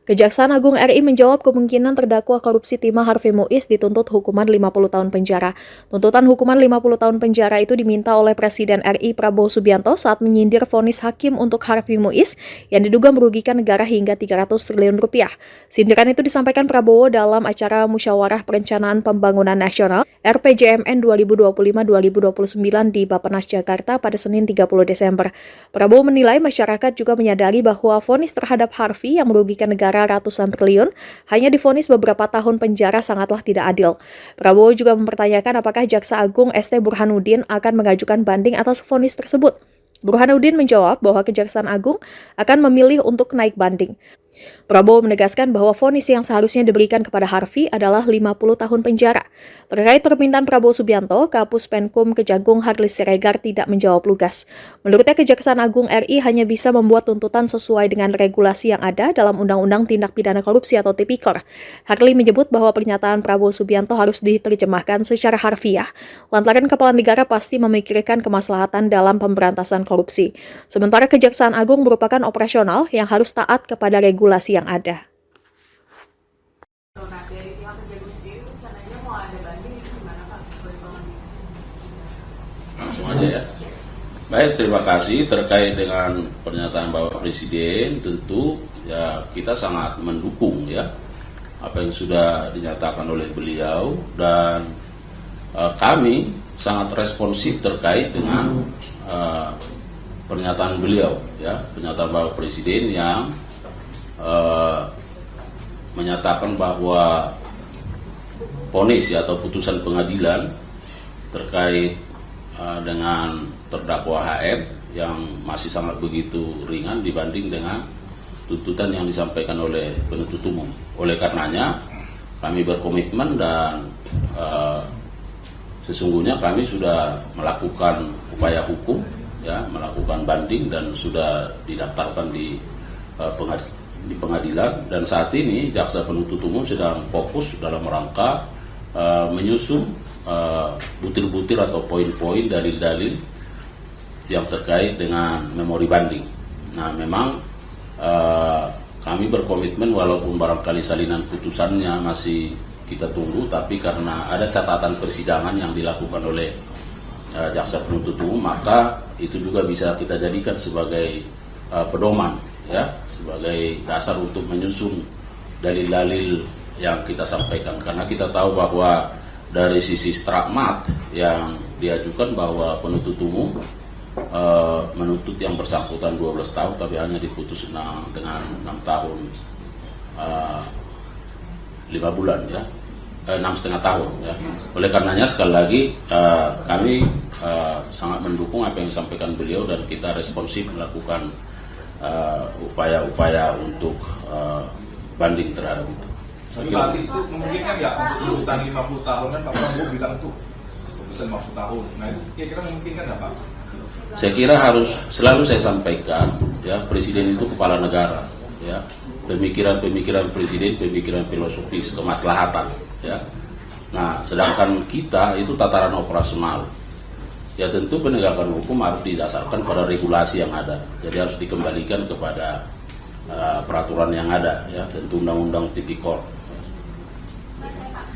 Kejaksaan Agung RI menjawab kemungkinan terdakwa korupsi timah Harvey Muiz dituntut hukuman 50 tahun penjara. Tuntutan hukuman 50 tahun penjara itu diminta oleh Presiden RI Prabowo Subianto saat menyindir vonis hakim untuk Harvey Muiz yang diduga merugikan negara hingga 300 triliun rupiah. Sindiran itu disampaikan Prabowo dalam acara Musyawarah Perencanaan Pembangunan Nasional RPJMN 2025-2029 di Bappenas Jakarta pada Senin 30 Desember. Prabowo menilai masyarakat juga menyadari bahwa vonis terhadap Harvey yang merugikan negara ratusan triliun hanya divonis beberapa tahun penjara sangatlah tidak adil. Prabowo juga mempertanyakan apakah Jaksa Agung ST Burhanuddin akan mengajukan banding atas vonis tersebut. Burhanuddin menjawab bahwa Kejaksaan Agung akan memilih untuk naik banding. Prabowo menegaskan bahwa vonis yang seharusnya diberikan kepada Harvey adalah 50 tahun penjara. Terkait permintaan Prabowo Subianto, Kapus Penkum Kejagung Harlis Siregar tidak menjawab lugas. Menurutnya Kejaksaan Agung RI hanya bisa membuat tuntutan sesuai dengan regulasi yang ada dalam Undang-Undang Tindak Pidana Korupsi atau Tipikor. Harli menyebut bahwa pernyataan Prabowo Subianto harus diterjemahkan secara harfiah, lantaran kepala negara pasti memikirkan kemaslahatan dalam pemberantasan korupsi. Sementara Kejaksaan Agung merupakan operasional yang harus taat kepada regulasi yang ada. Nah, dari pihak Kejagung sendiri rencananya mau ada banding itu gimana Pak? Langsung aja ya. Baik, terima kasih terkait dengan pernyataan Bapak Presiden. Tentu ya kita sangat mendukung ya apa yang sudah dinyatakan oleh beliau dan kami sangat responsif terkait dengan pernyataan beliau ya, pernyataan Bapak Presiden yang menyatakan bahwa vonis ya, atau putusan pengadilan terkait dengan terdakwa HM yang masih sangat begitu ringan dibanding dengan tuntutan yang disampaikan oleh penuntut umum. Oleh karenanya kami berkomitmen dan sesungguhnya kami sudah melakukan upaya hukum ya, melakukan banding dan sudah didaftarkan di pengadilan, dan saat ini jaksa penuntut umum sedang fokus dalam rangka menyusun butir-butir atau poin-poin dalil-dalil yang terkait dengan memori banding. Nah, memang kami berkomitmen walaupun barangkali salinan putusannya masih kita tunggu, tapi karena ada catatan persidangan yang dilakukan oleh jaksa penuntut umum, maka itu juga bisa kita jadikan sebagai pedoman ya, sebagai dasar untuk menyusun dalil-dalil yang kita sampaikan, karena kita tahu bahwa dari sisi stakmat yang diajukan bahwa penuntut umum menuntut yang bersangkutan 12 tahun tapi hanya diputus dengan 6 tahun 5 bulan ya, 6,5 tahun ya. Oleh karenanya sekali lagi kami sangat mendukung apa yang disampaikan beliau dan kita responsif melakukan upaya-upaya untuk banding terhadap itu. Tapi Pak, itu memungkinkan ya untuk tuntutan 50 tahun kan Pak Prabowo bilang tuh putusan 50 tahun. Nah itu kira-kira memungkinkan nggak Pak? Saya kira harus selalu saya sampaikan ya, Presiden itu kepala negara ya. Pemikiran-pemikiran Presiden, pemikiran filosofis, kemaslahatan ya. Nah, sedangkan kita itu tataran operasional. Ya tentu penegakan hukum harus didasarkan pada regulasi yang ada. Jadi harus dikembalikan kepada peraturan yang ada ya, tentu Undang-Undang Tipikor.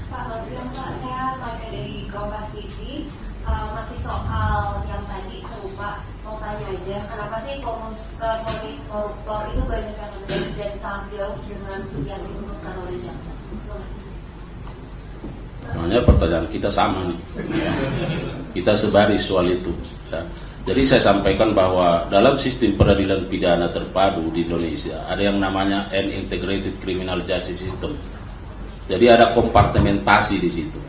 Pak, saya tanya dari Kompas TV, masih soal yang tadi serupa, mau tanya aja, kenapa sih vonis koruptor itu banyak yang terjadi dan sangat jauh dengan yang dituntutkan oleh jaksa? Terima kasih. Namanya pertanyaan kita sama nih ya. Kita sebaris soal itu ya. Jadi saya sampaikan bahwa dalam sistem peradilan pidana terpadu di Indonesia ada yang namanya an integrated criminal justice system. Jadi ada kompartementasi di situ,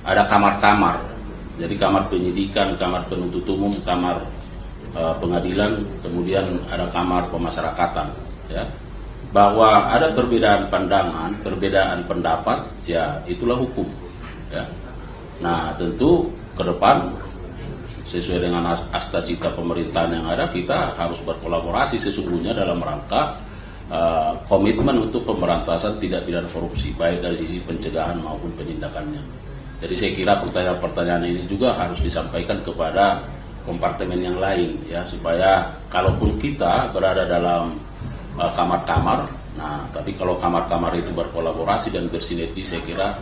ada kamar-kamar. Jadi kamar penyidikan, kamar penuntut umum, kamar pengadilan, kemudian ada kamar pemasyarakatan ya. Bahwa ada perbedaan pandangan, perbedaan pendapat, ya itulah hukum ya. Nah tentu ke depan sesuai dengan asta cita pemerintahan yang ada, kita harus berkolaborasi sesungguhnya dalam rangka komitmen untuk pemberantasan tindak pidana korupsi, baik dari sisi pencegahan maupun penindakannya. Jadi saya kira pertanyaan-pertanyaan ini juga harus disampaikan kepada kompartemen yang lain ya, supaya kalaupun kita berada dalam kamar-kamar, nah Nah, tapi kalau kamar-kamar itu berkolaborasi dan bersinergi, saya kira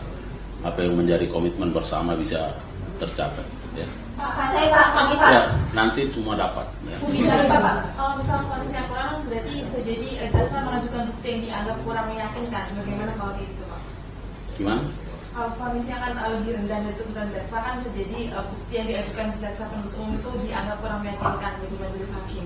apa yang menjadi komitmen bersama bisa tercapai. Ya, Pak, saya Pak, Pak. ya nanti semua dapat. Ya. Bisa Pak, kalau misal kondisinya kurang, berarti bisa jadi jaksa mengajukan bukti yang dianggap kurang meyakinkan. Bagaimana kalau gitu Pak? Gimana? Kalau kondisinya kan lebih rendah dari tuntutan jaksa kan bisa jadi bukti yang diajukan jaksa penuntut umum itu dianggap kurang meyakinkan bagi majelis hakim.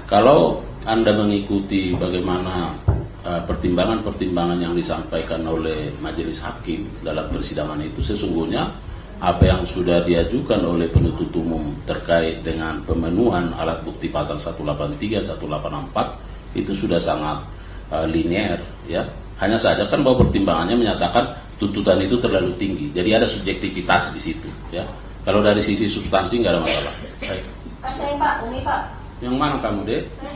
Kalau Anda mengikuti bagaimana pertimbangan-pertimbangan yang disampaikan oleh majelis hakim dalam persidangan itu, sesungguhnya apa yang sudah diajukan oleh penuntut umum terkait dengan pemenuhan alat bukti pasal 183, 184 itu sudah sangat linear, ya. Hanya saja kan bahwa pertimbangannya menyatakan tuntutan itu terlalu tinggi, jadi ada subjektivitas di situ, ya. Kalau dari sisi substansi nggak ada masalah. Baik. Pak, saya Pak, Umi Pak. Yang mana kamu, Dek?